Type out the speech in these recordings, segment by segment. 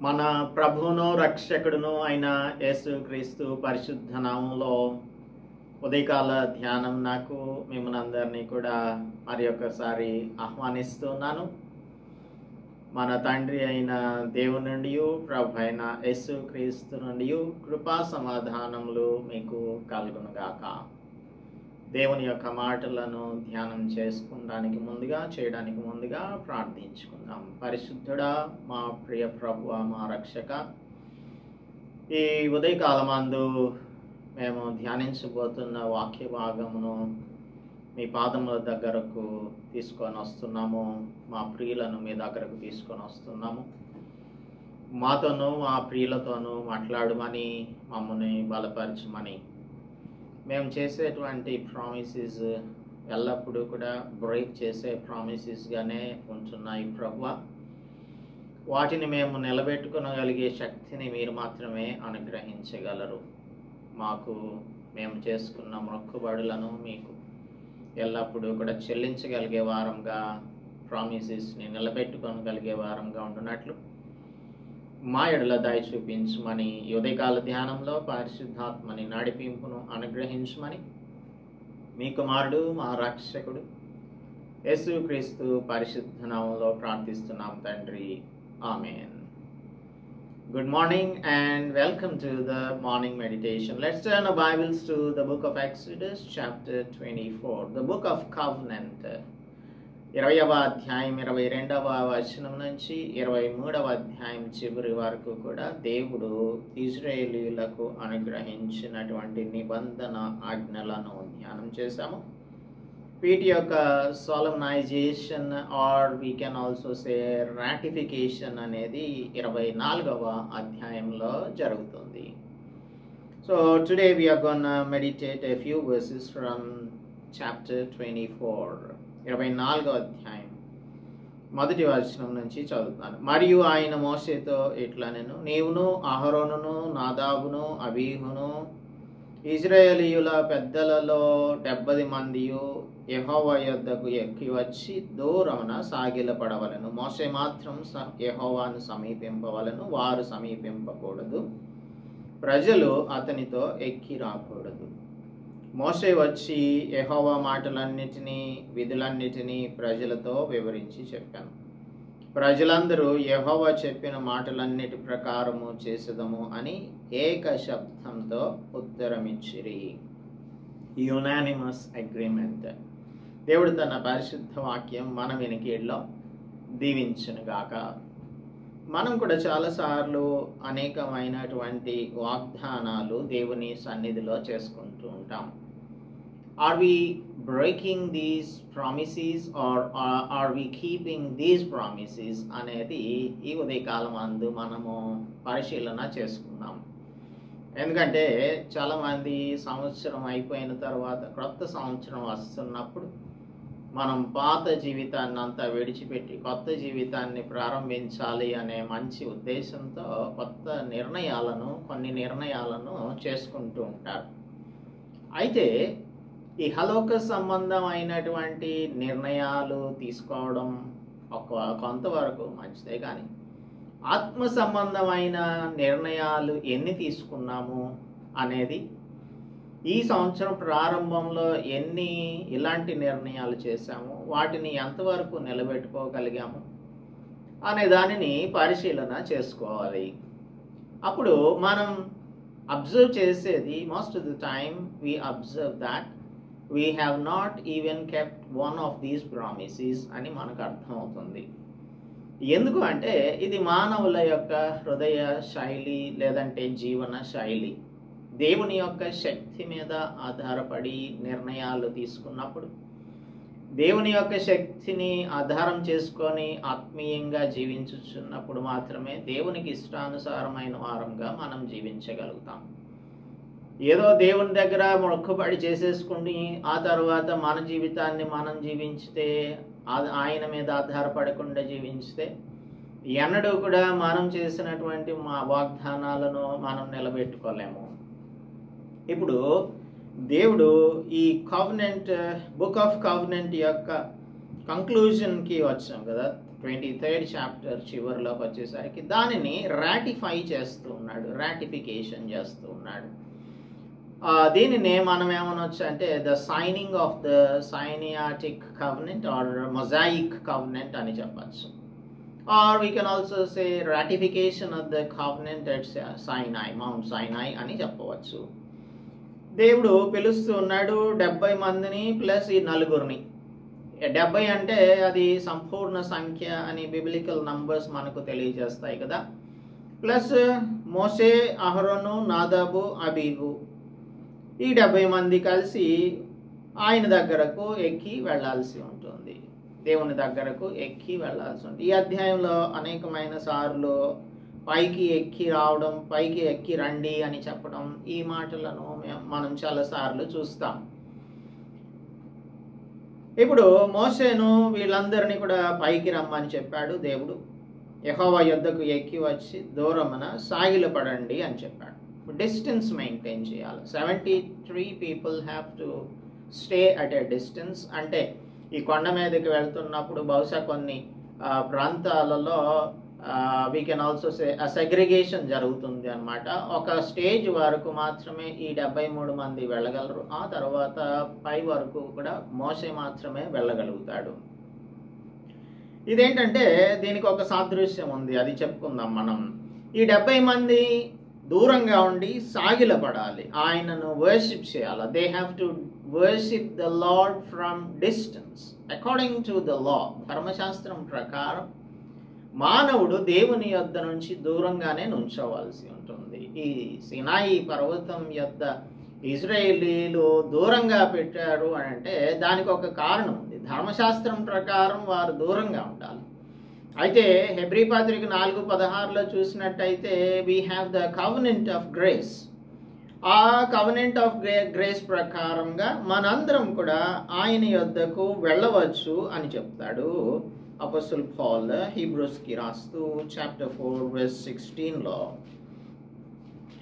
మన ప్రభువును రక్షకుడును అయిన యేసుక్రీస్తు పరిశుద్ధ నామంలో ఉదయకాల ధ్యానం నాకు మిమ్మల్ని అందరినీ కూడా మరి ఒకసారి ఆహ్వానిస్తున్నాను. మన తండ్రి అయిన దేవుని నుండి ప్రభు అయిన యేసుక్రీస్తు నుండి కృపా సమాధానములు మీకు కలుగునుగాక. దేవుని యొక్క మాటలను ధ్యానం చేయడానికి ముందుగా ప్రార్థించుకుందాం. పరిశుద్ధుడా, మా ప్రియ ప్రభువా, మా రక్షక, ఈ ఉదయకాలమందు మేము ధ్యానించబోతున్న వాక్య భాగమును మీ పాదముల దగ్గరకు తీసుకొని వస్తున్నాము. మా ప్రియులను మీ దగ్గరకు తీసుకొని వస్తున్నాము. మాతోనూ మా ప్రియులతోనూ మాట్లాడమని, మమ్మల్ని బలపరచమని. మేము చేసేటువంటి ప్రామిసెస్ ఎల్లప్పుడూ కూడా బ్రేక్ చేసే ప్రామిసెస్గానే ఉంటున్నాయి ప్రభువా. వాటిని మేము నిలబెట్టుకోగలిగే శక్తిని మీరు మాత్రమే అనుగ్రహించగలరు. మేము చేసుకున్న మొక్కుబడులను మీకు ఎల్లప్పుడూ కూడా చెల్లించగలిగే వారంగా, ప్రామిసెస్ని నిలబెట్టుకోగలిగే వారంగా ఉంటున్నట్లు మా ఎడల దయ చూపించమని, ఉదయకాల ధ్యానంలో పరిశుద్ధాత్మని నడిపింపును అనుగ్రహించమని మీ కుమారుడు మా రక్షకుడు యేసుక్రీస్తు పరిశుద్ధ నామంలో ప్రార్థిస్తున్నాం తండ్రి. ఆమేన్. Good morning and welcome to the morning meditation. Let's turn our Bibles to the book of Exodus chapter 24, the book of covenant. 20వ అధ్యాయం 22వ వచనం నుంచి 23వ అధ్యాయం చివరి వరకు కూడా దేవుడు ఇజ్రాయేలీయులకు అనుగ్రహించినటువంటి నిబంధన ఆజ్ఞలను ధ్యానం చేశాము. వీటి యొక్క solemnization or we can also say ratification అనేది 24వ అధ్యాయంలో జరుగుతుంది. So today we are gonna meditate a few verses from chapter 24. 24వ అధ్యాయం మొదటి వచనం నుంచి చదువుతాను. మరియు ఆయన మోషేతో ఇట్లనెను, నీవును అహరోనును నాదాబును అబీహును ఇజ్రాయేలీయుల పెద్దలలో 70 మందియు యెహోవా యొద్దకు ఎక్కి వచ్చి దూరమున సాగిలపడవలెను. మోషే మాత్రం యెహోవాను సమీపింపవలెను, వారు సమీపింపకూడదు. ప్రజలు అతనితో ఎక్కి రాకూడదు. మోషే వచ్చి యెహోవా మాటలన్నిటినీ విధులన్నిటినీ ప్రజలతో వివరించి చెప్పాను. ప్రజలందరూ యెహోవా చెప్పిన మాటలన్నిటి ప్రకారము చేసేదము అని ఏక శబ్దంతో ఉత్తరమిచ్చిరి. Unanimous agreement. దేవుడు తన పరిశుద్ధ వాక్యం మన వినికిడిలో దీవించునుగాక. మనం కూడా చాలాసార్లు అనేకమైనటువంటి వాగ్దానాలు దేవుని సన్నిధిలో చేసుకుంటూ ఉంటాం. Are we breaking these promises or are we keeping these promises అనేది ఈ ఉదయకాలం అందు మనము పరిశీలన చేసుకుందాం. ఎందుకంటే చాలామంది సంవత్సరం అయిపోయిన తర్వాత క్రొత్త సంవత్సరం వస్తున్నప్పుడు మనం పాత జీవితాన్ని అంతా విడిచిపెట్టి కొత్త జీవితాన్ని ప్రారంభించాలి అనే మంచి ఉద్దేశంతో కొన్ని నిర్ణయాలను చేసుకుంటూ ఉంటారు. అయితే ఈ హలోక సంబంధమైనటువంటి నిర్ణయాలు తీసుకోవడం కొంతవరకు మంచిదే, కానీ ఆత్మ సంబంధమైన నిర్ణయాలు ఎన్ని తీసుకున్నాము అనేది, ఈ సంవత్సరం ప్రారంభంలో ఎన్ని ఇలాంటి నిర్ణయాలు చేశాము, వాటిని ఎంతవరకు నిలబెట్టుకోగలిగాము అనే దానిని పరిశీలన చేసుకోవాలి. అప్పుడు మనం అబ్జర్వ్ చేసేది, most of the time we observe that we have not even kept one of these promises అని మనకు అర్థమవుతుంది. ఎందుకు అంటే ఇది మానవుల యొక్క హృదయ శైలి లేదంటే జీవన శైలి. దేవుని యొక్క శక్తి మీద ఆధారపడి నిర్ణయాలు తీసుకున్నప్పుడు, దేవుని యొక్క శక్తిని ఆధారం చేసుకొని ఆత్మీయంగా జీవించుచున్నప్పుడు మాత్రమే దేవునికి ఇష్టానుసారమైన వారంగా మనం జీవించగలుగుతాం. ఏదో దేవుని దగ్గర మొక్కుబడి చేసేసుకుని ఆ తర్వాత మన జీవితాన్ని మనం జీవించితే, ఆయన మీద ఆధారపడకుండా జీవించితే ఎన్నడూ కూడా మనం చేసినటువంటి వాగ్దానాలను మనం నిలబెట్టుకోలేము. ఇప్పుడు దేవుడు ఈ బుక్ ఆఫ్ కవెనెంట్ యొక్క కంక్లూజన్కి వచ్చాం కదా. 23rd చాప్టర్ చివరిలోకి వచ్చేసరికి దానిని రాటిఫై చేస్తూ ఉన్నాడు, రాటిఫికేషన్ చేస్తూ ఉన్నాడు. దీనినే మనం ఏమనొచ్చు అంటే the signing of the Sinaitic covenant or Mosaic covenant అని చెప్పచ్చు. Or we can also say ratification of the covenant at Sinai, Mount Sinai అని చెప్పవచ్చు. దేవుడు పిలుస్తూ ఉన్నాడు 70 మందిని ప్లస్ ఈ నలుగురిని. 70 అంటే అది సంపూర్ణ సంఖ్య అని బిబ్లికల్ నంబర్స్ మనకు తెలియజేస్తాయి కదా. ప్లస్ మోషే, అహరోను, నాదాబు, అబీహు, ఈ 70 మంది కలిసి ఆయన దగ్గరకు ఎక్కి వెళ్ళాల్సి ఉంటుంది, దేవుని దగ్గరకు ఎక్కి వెళ్ళాల్సి ఉంటుంది. ఈ అధ్యాయంలో అనేకమైన సార్లు పైకి ఎక్కి రావడం, పైకి ఎక్కి రండి అని చెప్పడం, ఈ మాటలను మనం చాలాసార్లు చూస్తాం. ఇప్పుడు మోషేను వీళ్ళందరినీ కూడా పైకి రమ్మని చెప్పాడు దేవుడు. యెహోవా యొద్దకు ఎక్కి వచ్చి దూరమున సాగిలపడండి అని చెప్పాడు. డిస్టెన్స్ మెయింటైన్ చేయాలి. 73 people have to stay at a distance. అంటే ఈ కొండ మీదకి వెళ్తున్నప్పుడు బహుశా కొన్ని ప్రాంతాలలో we can also say segregation జరుగుతుంది అన్నమాట. ఒక స్టేజ్ వరకు మాత్రమే ఈ 73 మంది వెళ్ళగలరు. ఆ తర్వాత పై వరకు కూడా మోషే మాత్రమే వెళ్ళగలుగుతాడు. ఇదేంటంటే దీనికి ఒక సాదృశ్యం ఉంది, అది చెప్పుకుందాం మనం. ఈ 70 మంది దూరంగా ఉండి సాగిలపడాలి, ఆయనను వర్షిప్ చేయాలి. They have to worship the lord from distance according to the law. ధర్మశాస్త్రం ప్రకారం మానవుడు దేవుని యొద్ద నుంచి దూరంగానే నుంచోవలసి ఉంటుంది. ఈ సినాయి పర్వతం యొద్ద ఇజ్రాయేలీలు దూరంగా పెట్టారు అని అంటే దానికి ఒక కారణం ఉంది. ధర్మశాస్త్రం ప్రకారం వారు దూరంగా ఉండాలి. అయితే హెబ్రీ పత్రిక 4:16లో చూసినట్టయితే we have the covenant of grace. ఆ కవెనెంట్ ఆఫ్ గ్రేస్ ప్రకారంగా మనందరం కూడా ఆయన యొద్దకు వెళ్ళవచ్చు అని చెప్తాడు అపోస్తలుడు పౌలు హీబ్రూస్కి రాస్తూ చాప్టర్ 4:16లో.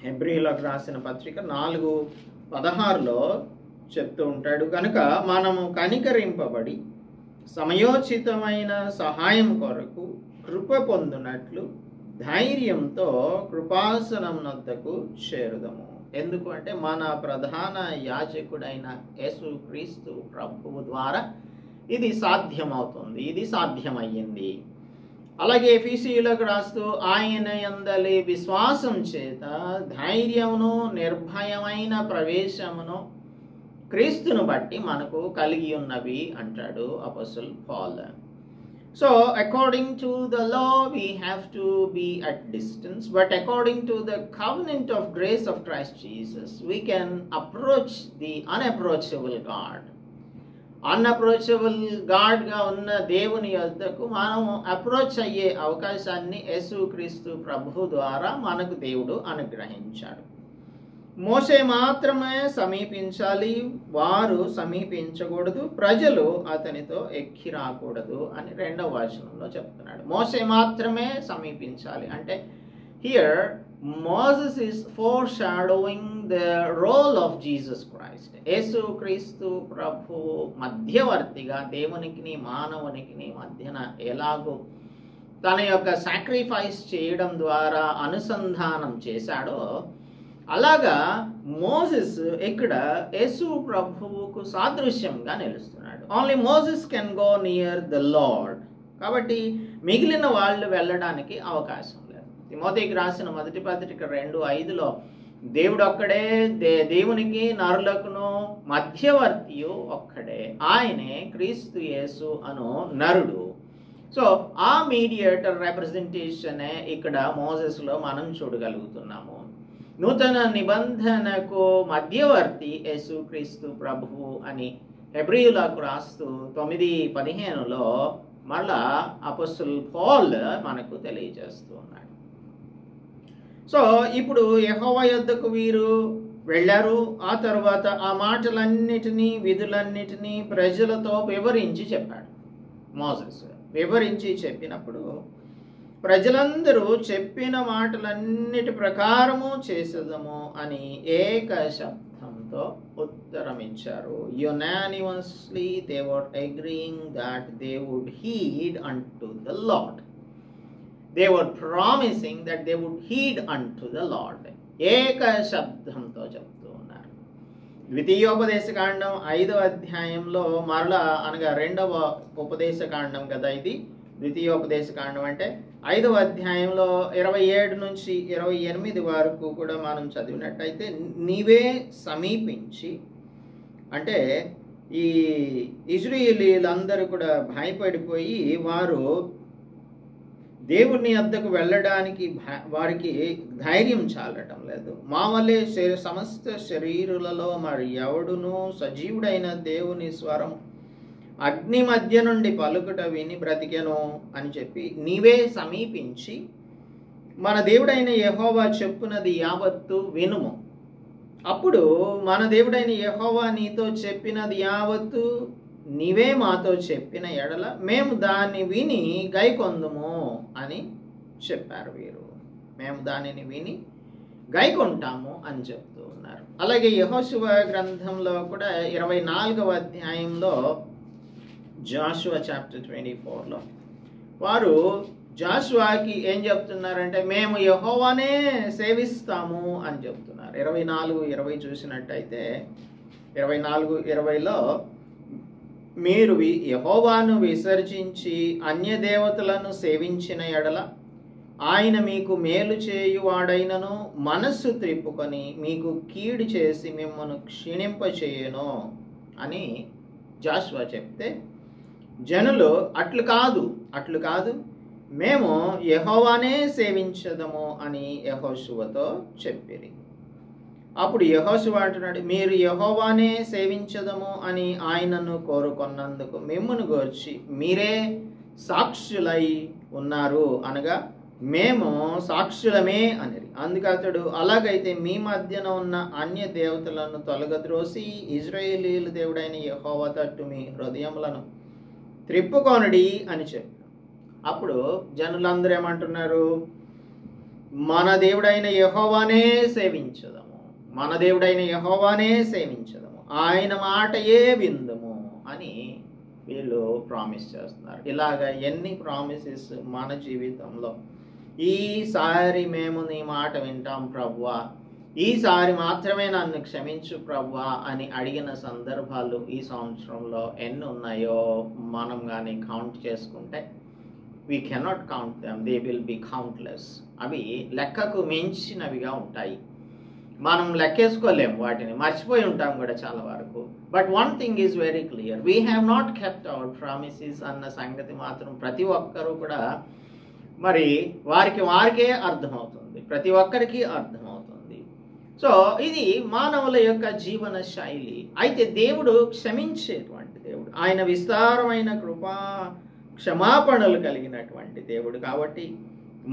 హెబ్రీలకు రాసిన పత్రిక 4:16లో చెప్తూ ఉంటాడు, కనుక మనము కనికరింపబడి సమయోచితమైన సహాయం కొరకు కృప పొందునట్లు ధైర్యంతో కృపాసనం వద్దకు చేరుదము. ఎందుకు అంటే మన ప్రధాన యాజకుడైన యేసుక్రీస్తు ప్రభువు ద్వారా ఇది సాధ్యమవుతుంది, ఇది సాధ్యమయ్యింది. అలాగే ఎఫెసీయులకు రాస్తూ ఆయన యందలి విశ్వాసం చేత ధైర్యమును నిర్భయమైన ప్రవేశమును క్రీస్తును బట్టి మనకు కలిగి ఉన్నవి అంటాడు అపోస్తలుడు పౌలు. So according to the law we have to be at distance, but according to the covenant of grace of Christ Jesus we can approach the unapproachable God. అన్అప్రోచబుల్ గాడ్గా ఉన్న దేవుని యొద్దకు మనం అప్రోచ్ అయ్యే అవకాశాన్ని యేసుక్రీస్తు ప్రభు ద్వారా మనకు దేవుడు అనుగ్రహించాడు. మోషే మాత్రమే సమీపించాలి, వారు సమీపించకూడదు, ప్రజలు అతనితో ఎక్కి రాకూడదు అని 2వ వచనంలో చెప్తున్నాడు. మోషే మాత్రమే సమీపించాలి అంటే here Moses is foreshadowing the role of Jesus Christ. యేసుక్రీస్తు ప్రభు మధ్యవర్తిగా దేవునికి మానవునికి మధ్యన ఎలాగో తన యొక్క సాక్రిఫైస్ చేయడం ద్వారా అనుసంధానం చేశాడో అలాగా మోసెస్ ఇక్కడ యేసు ప్రభువుకు సాదృశ్యంగా నిలుస్తున్నాడు. Only Moses can go near the Lord. కాబట్టి మిగిలిన వాళ్ళు వెళ్ళడానికి అవకాశం లేదు. తిమోతికి రాసిన 1వ పత్రిక 2:5లో దేవుడు ఒక్కడే, దేవునికి నరులకును మధ్యవర్తియు ఒక్కడే, ఆయనే క్రీస్తు యేసు అను నరుడు. సో ఆ మీడియేటర్ రిప్రజెంటేషనే ఇక్కడ మోసెస్లో మనం చూడగలుగుతున్నాము. నూతన నిబంధనకు మధ్యవర్తి యేసుక్రీస్తు ప్రభువు అని హెబ్రీయులకు రాస్తూ 9:15లో మళ్ళా అపోస్తలుడు పౌలు మనకు తెలియజేస్తూ ఉన్నాడు. సో ఇప్పుడు యెహోవా యొద్దకు వీరు వెళ్ళారు. ఆ తర్వాత ఆ మాటలన్నిటినీ విధులన్నిటినీ ప్రజలతో వివరించి చెప్పాడు మోసెస్. వివరించి చెప్పినప్పుడు ప్రజలందరూ చెప్పిన మాటలన్నిటి ప్రకారము చేసేదము అని ఏక శబ్దంతో శబ్దంతో ఉత్తరం ఇచ్చారు. Unanimously they were agreeing that they would heed unto the Lord. They were promising that they would heed unto the Lord. ఏక శబ్దంతో చెప్తూ ఉన్నారు. ద్వితీయోపదేశకాండం 5వ అధ్యాయంలో మరలా అనగా 2వ ఉపదేశకాండం కదా ఇది. ద్వితీయోపదేశకాండం అంటే 5వ అధ్యాయంలో 27 నుంచి 28 వరకు కూడా మనం చదివినట్టయితే, నీవే సమీపించి, అంటే ఈ ఇశ్రాయేలీయులందరూ కూడా భయపడిపోయి వారు దేవుని వద్దకు వెళ్ళడానికి వారికి ధైర్యం చాలటం లేదు. మా వల్లే సమస్త శరీరులలో మరి ఎవడును సజీవుడైన దేవుని స్వరం అగ్ని మధ్య నుండి పలుకుట విని బ్రతికెను అని చెప్పి, నీవే సమీపించి మన దేవుడైన యెహోవా చెప్పునది యావత్తు వినుము. అప్పుడు మన దేవుడైన యెహోవా నీతో చెప్పినది యావత్తు నీవే మాతో చెప్పిన ఎడల మేము దాన్ని విని గైకొందుము అని చెప్పారు వీరు. మేము దానిని విని గైకొంటాము అని చెప్తూ ఉన్నారు. అలాగే యెహోషువ గ్రంథంలో కూడా 24వ అధ్యాయంలో జాషువా చాప్టర్ 24లో వారు జాషువాకి ఏం చెప్తున్నారంటే, మేము యెహోవానే సేవిస్తాము అని చెప్తున్నారు. 24:20 చూసినట్టయితే 24:20లో, మీరు యెహోవాను విసర్జించి అన్య దేవతలను సేవించిన ఎడల ఆయన మీకు మేలు చేయువాడైనను మనస్సు త్రిప్పుకొని మీకు కీడు చేసి మిమ్మల్ని క్షీణింపచేయను అని జాషువా చెప్తే, జనులు అట్లు కాదు మేము యెహోవానే సేవించదము అని యెహోషువతో చెప్పిరి. అప్పుడు యెహోషువ అంటున్నాడు, మీరు యెహోవానే సేవించదము అని ఆయనను కోరుకున్నందుకు మిమ్మును గూర్చి మీరే సాక్షులై ఉన్నారు అనగా మేము సాక్షులమే అనిరి. అందుకు అతడు, అలాగైతే మీ మధ్యన ఉన్న అన్య దేవతలను తొలగద్రోసి ఇశ్రాయేలీయుల దేవుడైన యెహోవా తట్టు మీ హృదయములను త్రిప్పుకొనుడి అని చెప్పారు. అప్పుడు జనులందరూ ఏమంటున్నారు, మన దేవుడైన యెహోవానే సేవించదము, మన దేవుడైన యెహోవానే సేవించదము, ఆయన మాటయే విందుము అని వీళ్ళు ప్రామిస్ చేస్తున్నారు. ఇలాగా ఎన్ని ప్రామిసెస్ మన జీవితంలో, ఈసారి మేము నీ మాట వింటాం ప్రభువా, ఈసారి మాత్రమే నన్ను క్షమించు ప్రభువా అని అడిగిన సందర్భాలు ఈ సంవత్సరంలో ఎన్ని ఉన్నాయో మనం కానీ కౌంట్ చేసుకుంటే, we cannot count them, they will be countless. అవి లెక్కకు మించినవిగా ఉంటాయి. మనం లెక్కేసుకోలేము, వాటిని మర్చిపోయి ఉంటాం కూడా చాలా వరకు. But one thing is very clear, we have not kept our promises అన్న సంగతి మాత్రం ప్రతి ఒక్కరూ కూడా మరి వారికే అర్థమవుతుంది, ప్రతి ఒక్కరికి అర్థమవుతుంది. సో ఇది మానవుల యొక్క జీవన శైలి. అయితే దేవుడు క్షమించేటువంటి దేవుడు, ఆయన విస్తారమైన క్షమాపణలు కలిగినటువంటి దేవుడు కాబట్టి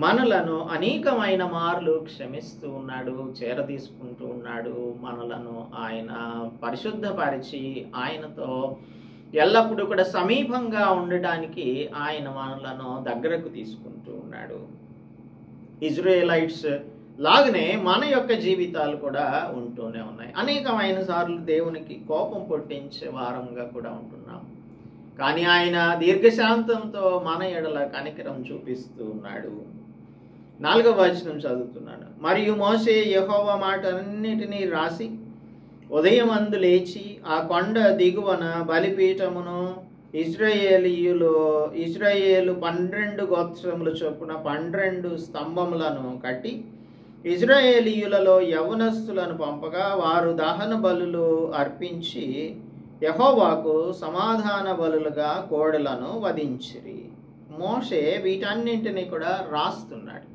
మనలను అనేకమైన మార్లు క్షమిస్తూ ఉన్నాడు, చేరదీసుకుంటూ ఉన్నాడు. మనలను ఆయన పరిశుద్ధపరిచి ఆయనతో ఎల్లప్పుడూ కూడా సమీపంగా ఉండడానికి ఆయన మనలను దగ్గరకు తీసుకుంటూ ఉన్నాడు. ఇజ్రాయేలైట్స్ లాగానే మన యొక్క జీవితాలు కూడా ఉంటూనే ఉన్నాయి. అనేకమైన సార్లు దేవునికి కోపం పుట్టించే వారంగా కూడా ఉంటున్నాం. కానీ ఆయన దీర్ఘశాంతంతో మన ఎడల కనికరం చూపిస్తూ ఉన్నాడు. 4వ వచనం చదువుతున్నాను. మరియు మోషే యెహోవా మాటలన్నిటినీ రాసి ఉదయమందు లేచి ఆ కొండ దిగువన బలిపీఠమును ఇశ్రాయేలు 12 గోత్రముల చొప్పున 12 స్తంభములను కట్టి ఇశ్రాయేలీయులలో యవనస్తులను పంపగా వారు దహన బలులు అర్పించి యెహోవాకు సమాధాన బలులుగా కోడెలను వధించిరి. మోషే వీటన్నింటినీ కూడా రాస్తున్నాడు.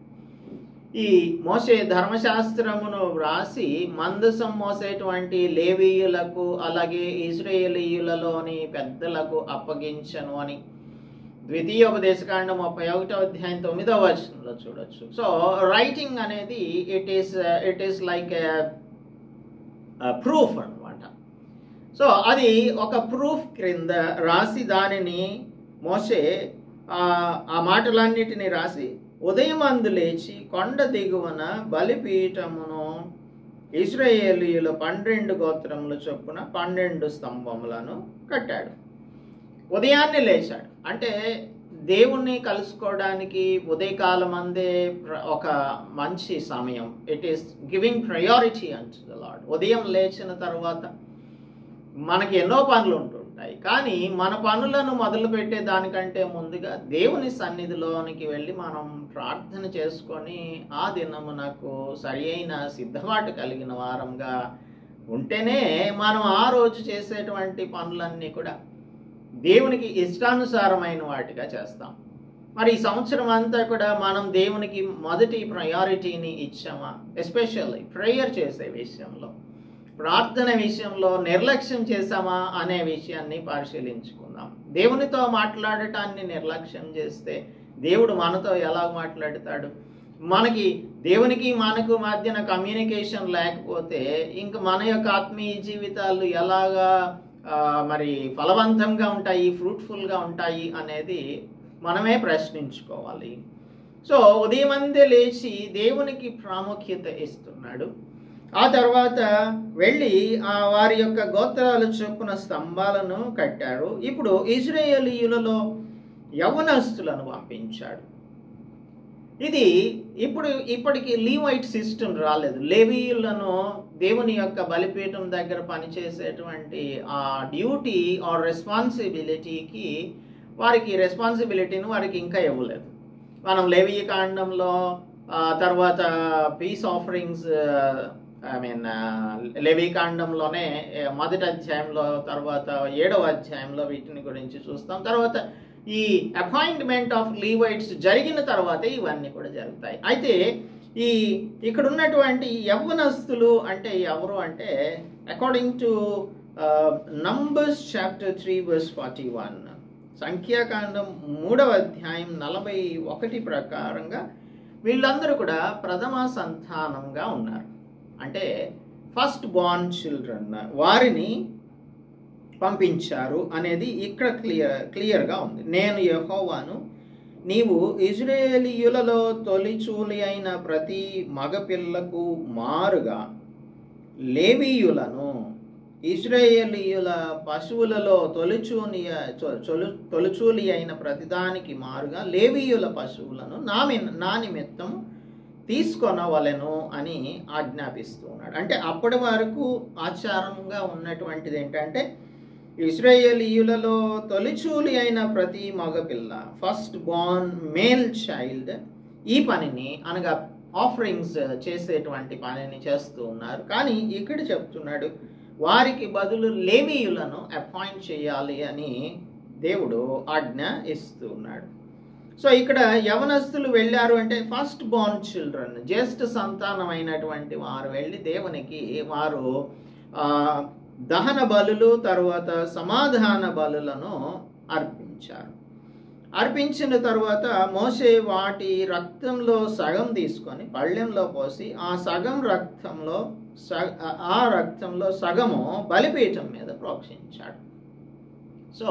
ఈ మోషే ధర్మశాస్త్రమును వ్రాసి మందసం మోసేటువంటి లేవీయులకు అలాగే ఇశ్రాయేలీయులలోని పెద్దలకు అప్పగించను అని ద్వితీయోపదేశకాండం 31వ అధ్యాయం 9వ వచనంలో చూడొచ్చు. సో రైటింగ్ అనేది ఇట్ ఈస్ లైక్ ప్రూఫ్ అన్నమాట. సో అది ఒక ప్రూఫ్ క్రింద రాసి దానిని మోషే ఆ మాటలన్నిటినీ రాసి ఉదయం అందు లేచి కొండ దిగువన బలిపీఠమును ఇశ్రాయేలీయుల 12 గోత్రముల చొప్పున 12 స్తంభములను కట్టాడు. ఉదయాన్నే లేచాడు. అంటే దేవుణ్ణి కలుసుకోవడానికి ఉదయకాలం అందే ఒక మంచి సమయం. It is giving priority unto the lord. ఉదయం లేచిన తర్వాత మనకి ఎన్నో పనులు ఉంటుంటాయి, కానీ మన పనులను మొదలుపెట్టే దానికంటే ముందుగా దేవుని సన్నిధిలోనికి వెళ్ళి మనం ప్రార్థన చేసుకొని ఆ దినమునకు సరి అయిన సిద్ధపాటు కలిగిన వారంగా ఉంటేనే మనం ఆ రోజు చేసేటువంటి పనులన్నీ కూడా దేవునికి ఇష్టానుసారమైన వాటిగా చేస్తాం. మరి ఈ సంవత్సరం అంతా కూడా మనం దేవునికి మొదటి ప్రయారిటీని ఇచ్చామా? ఎస్పెషల్లీ ప్రేయర్ చేసే విషయంలో, ప్రార్థన విషయంలో నిర్లక్ష్యం చేశామా అనే విషయాన్ని పరిశీలించుకుందాం. దేవునితో మాట్లాడటాన్ని నిర్లక్ష్యం చేస్తే దేవుడు మనతో ఎలా మాట్లాడతాడు? మనకి దేవునికి మనకు మధ్యన కమ్యూనికేషన్ లేకపోతే ఇంక మన యొక్క ఆత్మీయ జీవితాలు ఎలాగా మరి ఫలవంతంగా ఉంటాయి, ఫ్రూట్ఫుల్గా ఉంటాయి అనేది మనమే ప్రశ్నించుకోవాలి. సో ఉదయమందే లేచి దేవునికి ప్రాముఖ్యత ఇస్తున్నాడు. ఆ తర్వాత వెళ్ళి వారి యొక్క గోత్రాల చొప్పున స్తంభాలను కట్టారు. ఇప్పుడు ఇశ్రాయేలీయులలో యవనస్తులను పంపించాడు. ఇది ఇప్పటికి లీవైట్ సిస్టమ్ రాలేదు. లేవీయులను దేవుని యొక్క బలిపీఠం దగ్గర పనిచేసేటువంటి ఆ డ్యూటీ ఆర్ రెస్పాన్సిబిలిటీకి రెస్పాన్సిబిలిటీని వారికి ఇంకా ఇవ్వలేదు. మనం లేవీయ కాండంలో తర్వాత పీస్ ఆఫరింగ్స్ లేవీ కాండంలోనే మొదటి అధ్యాయంలో తర్వాత 7వ అధ్యాయంలో వీటిని గురించి చూస్తాం. తర్వాత ఈ అపాయింట్మెంట్ ఆఫ్ లీవైట్స్ జరిగిన తర్వాత ఇవన్నీ కూడా జరుగుతాయి. అయితే ఇక్కడ ఉన్నటువంటి యవ్వనస్తులు అంటే ఎవరు అంటే, అకార్డింగ్ టు నంబర్స్ చాప్టర్ 3:41, సంఖ్యాకాండం 3వ అధ్యాయం 41 ప్రకారంగా వీళ్ళందరూ కూడా ప్రథమ సంతానంగా ఉన్నారు. అంటే ఫస్ట్ బార్న్ చిల్డ్రన్, వారిని పంపించారు అనేది ఇక్కడ క్లియర్గా ఉంది. నేను యెహోవాను, నీవు ఇశ్రాయేలీయులలో తొలిచూలి అయిన ప్రతి మగపిల్లకు మారుగా లేవీయులను, ఇశ్రాయేలీయుల పశువులలో తొలిచూలి అయిన ప్రతిదానికి మారుగా లేవీయుల పశువులను నా నిమిత్తం తీసుకొనవలెను అని ఆజ్ఞాపిస్తూ ఉన్నాడు. అంటే అప్పటి వరకు ఆచారంగా ఉన్నటువంటిది ఏంటంటే, ఇశ్రాయేలీయులలో తొలిచూలి అయిన ప్రతి మగపిల్ల, ఫస్ట్ బార్న్ మేల్ చైల్డ్, ఈ పనిని అనగా ఆఫరింగ్స్ చేసేటువంటి పనిని చేస్తూ ఉన్నారు. కానీ ఇక్కడ చెప్తున్నాడు వారికి బదులు లేవీయులను అపాయింట్ చేయాలి అని దేవుడు ఆజ్ఞ ఇస్తూ ఉన్నాడు. సో ఇక్కడ యవనస్తులు వెళ్ళారు అంటే ఫస్ట్ బార్న్ చిల్డ్రన్, జ్యేష్ఠ సంతానమైనటువంటి వారు వెళ్ళి దేవునికి వారు దహన బలులు తర్వాత సమాధాన బలులను అర్పించారు. అర్పించిన తర్వాత మోషే వాటి రక్తంలో సగం తీసుకొని పళ్ళెంలో పోసి ఆ రక్తంలో సగము బలిపీఠం మీద ప్రోక్షించాడు. So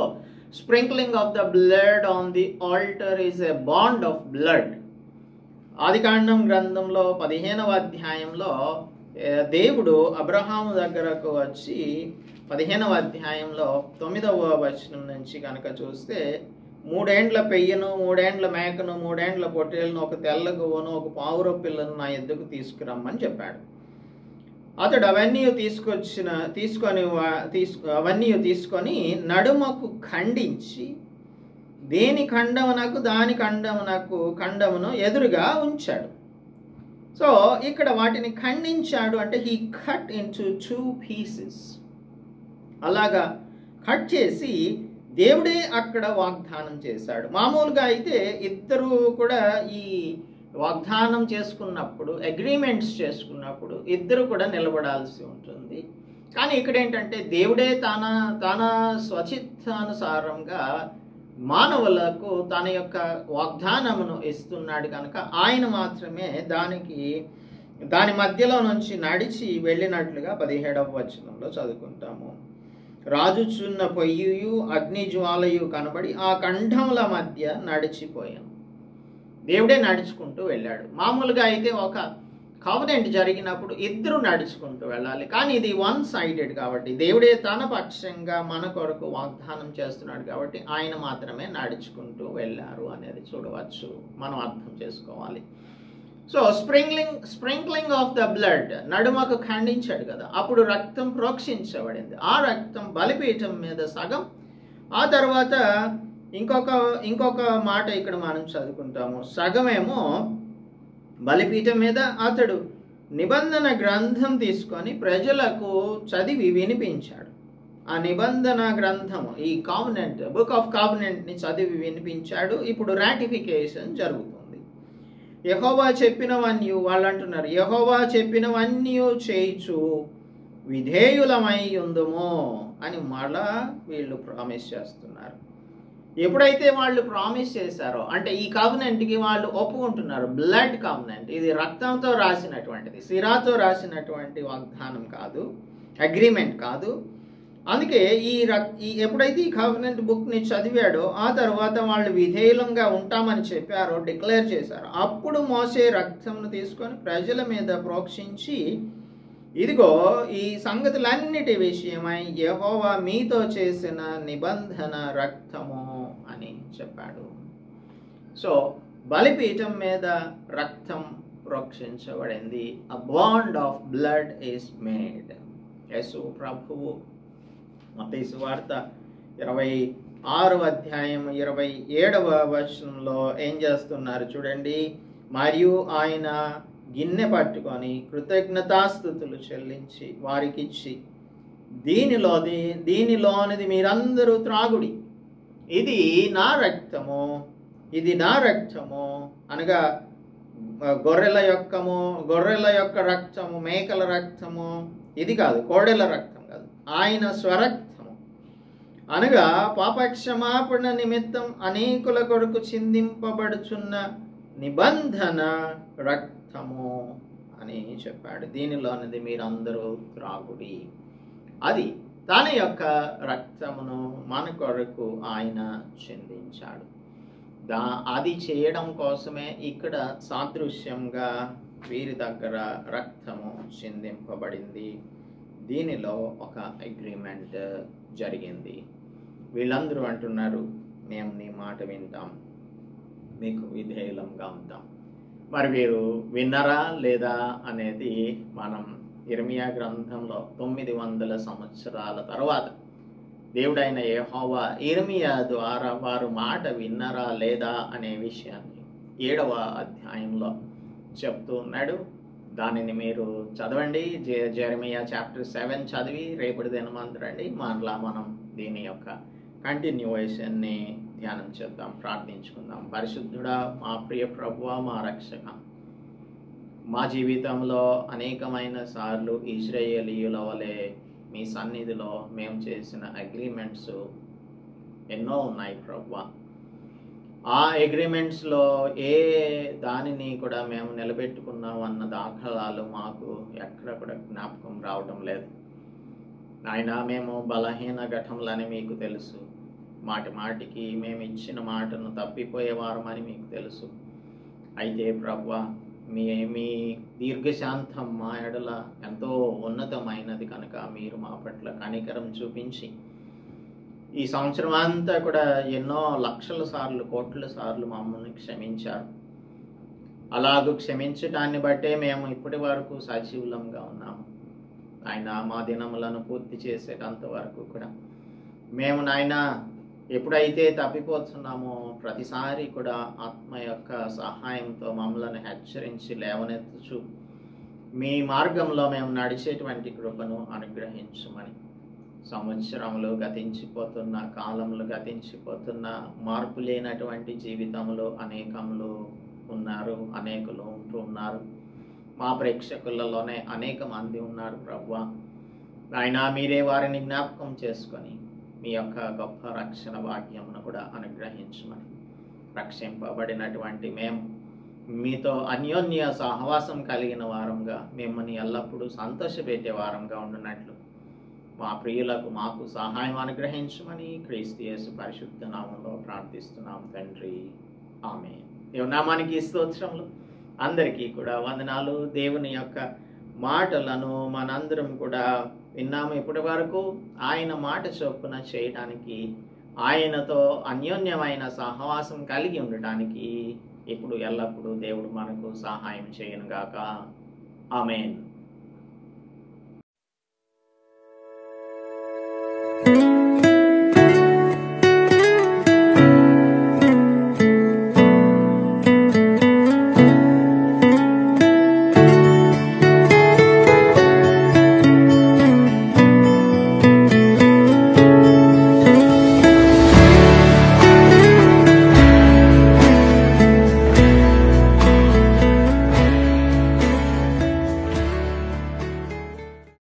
sprinkling of the blood on the altar is a bond of blood. ఆదికాండం గ్రంథంలో 15వ అధ్యాయంలో దేవుడు అబ్రహాము దగ్గరకు వచ్చి 15వ అధ్యాయంలో 9వ వచనం నుంచి కనుక చూస్తే 3 ఏండ్ల పెయ్యను, 3 ఏండ్ల మేకను, 3 ఏండ్ల పొట్టేలను, ఒక తెల్ల గువ్వను, ఒక పావుర పిల్లను నా ఎద్దుకు తీసుకురమ్మని చెప్పాడు. అతడు అవన్నీ తీసుకొని నడుమకు ఖండించి దేని ఖండమునకు దాని ఖండమును ఎదురుగా ఉంచాడు. సో ఇక్కడ వాటిని ఖండించాడు అంటే హీ కట్ ఇంటూ 2 పీసెస్. అలాగా కట్ చేసి దేవుడే అక్కడ వాగ్దానం చేశాడు. మామూలుగా అయితే ఇద్దరు కూడా ఈ వాగ్దానం చేసుకున్నప్పుడు, అగ్రిమెంట్స్ చేసుకున్నప్పుడు ఇద్దరు కూడా నిలబడాల్సి ఉంటుంది. కానీ ఇక్కడ ఏంటంటే దేవుడే తన స్వచిత్తానుసారంగా మానవులకు తన యొక్క వాగ్దానమును ఇస్తున్నాడు కనుక ఆయన మాత్రమే దాని మధ్యలో నుంచి నడిచి వెళ్ళినట్లుగా 17వ వచనంలో చదువుకుంటాము. రాజుచున్న పొయ్యియు అగ్ని జ్వాలయు కనబడి ఆ కంఠముల మధ్య నడిచిపోయాను. దేవుడే నడుచుకుంటూ వెళ్ళాడు. మామూలుగా అయితే ఒక కావనెంట్ జరిగినప్పుడు ఇద్దరు నడుచుకుంటూ వెళ్ళాలి. కానీ ఇది వన్ సైడెడ్ కాబట్టి, దేవుడే తన పక్షంగా మన కొరకు వాగ్దానం చేస్తున్నాడు కాబట్టి ఆయన మాత్రమే నడుచుకుంటూ వెళ్ళారు అనేది చూడవచ్చు, మనం అర్థం చేసుకోవాలి. So sprinkling of the blood, నడుమకు ఖండించాడు కదా, అప్పుడు రక్తం ప్రోక్షించబడింది. ఆ రక్తం బలిపీఠం మీద సగం, ఆ తర్వాత ఇంకొక మాట ఇక్కడ మనం చదువుకుంటాము, సగమేమో బలిపీఠం మీద అతడు నిబంధన గ్రంథం తీసుకొని ప్రజలకు చదివి వినిపించాడు. ఆ నిబంధన గ్రంథము, ఈ కావనెంట్, బుక్ ఆఫ్ కావనెంట్ని చదివి వినిపించాడు. ఇప్పుడు రాటిఫికేషన్ జరుగుతుంది. యెహోవా చెప్పినవన్నీ, వాళ్ళు అంటున్నారు, యెహోవా చెప్పినవన్నీ చేయిచు విధేయులమై ఉందుము అని మళ్ళా వీళ్ళు ప్రామిస్ చేస్తున్నారు. ఎప్పుడైతే వాళ్ళు ప్రామిస్ చేశారో, అంటే ఈ కావనెంట్కి వాళ్ళు ఒప్పుకుంటున్నారు, బ్లడ్ కావనెంట్, ఇది రక్తంతో రాసినటువంటిది, సిరాతో రాసినటువంటి వాగ్దానం కాదు, అగ్రిమెంట్ కాదు. అందుకే ఎప్పుడైతే ఈ కావనెంట్ బుక్ని చదివాడో, ఆ తర్వాత వాళ్ళు విధేయులంగా ఉంటామని చెప్పారో, డిక్లేర్ చేశారో, అప్పుడు మోసే రక్తంను తీసుకొని ప్రజల మీద ప్రోక్షించి, ఇదిగో ఈ సంగతులన్నిటి విషయమై యెహోవా మీతో చేసిన నిబంధన రక్తము అని చెప్పాడు. సో బలిపీఠం మీద రక్తం ప్రోక్షించబడింది. A bond of blood is made. యేసు ప్రభువు మత్తయి సువార్త 26వ అధ్యాయం 27వ వచనంలో ఏం చేస్తున్నారు చూడండి. మరియు ఆయన గిన్నె పట్టుకొని కృతజ్ఞతాస్తుతులు చెల్లించి వారికిచ్చి, దీనిలోనిది మీరందరూ త్రాగుడి, ఇది నా రక్తము, ఇది నా రక్తము, అనగా గొర్రెల యొక్క రక్తము, మేకల రక్తము, ఇది కాదు, కోడెల రక్తం కాదు, ఆయన స్వరక్తము, అనగా పాపక్షమాపణ నిమిత్తం అనేకుల కొరకు చిందింపబడుచున్న నిబంధన రక్తము అని చెప్పాడు. దీనిలోనిది మీరందరూ త్రాగుడి, అది తన యొక్క రక్తమును మన కొరకు ఆయన చిందించాడు. అది చేయడం కోసమే ఇక్కడ సాదృశ్యంగా వీరి దగ్గర రక్తము చిందింపబడింది. దీనిలో ఒక అగ్రిమెంట్ జరిగింది. వీళ్ళందరూ అంటున్నారు, మేము నీ మాట వింటాం, మీకు విధేయులంగా ఉంటాం. మరి వీరు విన్నరా లేదా అనేది మనం ఇర్మియా గ్రంథంలో 900 సంవత్సరాల తర్వాత దేవుడైన యెహోవా ఇర్మియా ద్వారా వారు మాట విన్నరా లేదా అనే విషయాన్ని 7వ అధ్యాయంలో చెప్తూ ఉన్నాడు. దానిని మీరు చదవండి. జెరమియా చాప్టర్ 7 చదివి రేపటి దినమంతరండి మరలా మనం దీని యొక్క కంటిన్యూయేషన్ని ధ్యానం చేద్దాం, ప్రార్థించుకుందాం. పరిశుద్ధుడా, మా ప్రియ ప్రభువా, మా రక్షక, మా జీవితంలో అనేకమైన సార్లు ఇశ్రాయేలీయుల వలె మీ సన్నిధిలో మేము చేసిన అగ్రిమెంట్స్ ఎన్నో ఉన్నాయి ప్రభువా. ఆ అగ్రిమెంట్స్లో ఏ దానిని కూడా మేము నిలబెట్టుకున్నాం అన్న దాఖలాలు మాకు ఎక్కడ కూడా జ్ఞాపకం రావడం లేదు నాయనా. మేము బలహీన ఘటములని మీకు తెలుసు. మాటికి మేము ఇచ్చిన మాటను తప్పిపోయేవారమని మీకు తెలుసు. అయితే ప్రభువా, మీ దీర్ఘశాంతం మా ఎడల ఎంతో ఉన్నతమైనది కనుక మీరు మా పట్ల కనికరం చూపించి ఈ సంవత్సరం అంతా కూడా ఎన్నో లక్షల సార్లు, కోట్ల సార్లు మమ్మల్ని క్షమించారు. అలాగూ క్షమించటాన్ని బట్టే మేము ఇప్పటి వరకు సజీవులంగా ఉన్నాము. ఆయన మా దినములను పూర్తి చేసేటంత వరకు కూడా మేము నాయన ఎప్పుడైతే తప్పిపోతున్నామో ప్రతిసారి కూడా ఆత్మ యొక్క సహాయంతో మమ్మల్ని హెచ్చరించి లేవనెత్తుచు మీ మార్గంలో మేము నడిచేటువంటి కృపను అనుగ్రహించమని, సంవత్సరములు గతించిపోతున్న, కాలములు గతించిపోతున్న, మార్పు లేనటువంటి జీవితంలో అనేకములు అనేకులు ఉంటున్నారు. మా ప్రేక్షకులలోనే అనేక మంది ఉన్నారు ప్రభువా. ఆయన మీరే వారిని జ్ఞాపకం చేసుకొని మీ యొక్క గొప్ప రక్షణ భాగ్యమును కూడా అనుగ్రహించమని, రక్షింపబడినటువంటి మేము మీతో అన్యోన్య సహవాసం కలిగిన వారంగా, మిమ్మల్ని ఎల్లప్పుడూ సంతోషపెట్టే వారంగా ఉండినట్లు మా ప్రియులకు మాకు సహాయం అనుగ్రహించమని క్రీస్తు యేసు పరిశుద్ధ నామంలో ప్రార్థిస్తున్నాం తండ్రి, ఆమేన్. దేవుని నామానికి స్తోత్రములు. అందరికీ కూడా వందనాలు. దేవుని యొక్క మాటలను మనందరం కూడా విన్నాము ఇప్పటి వరకు. ఆయన మాట చొప్పున చేయడానికి, ఆయనతో అన్యోన్యమైన సహవాసం కలిగి ఉండటానికి ఇప్పుడు ఎల్లప్పుడూ దేవుడు మనకు సహాయం చేయనుగాక. ఆమేన్.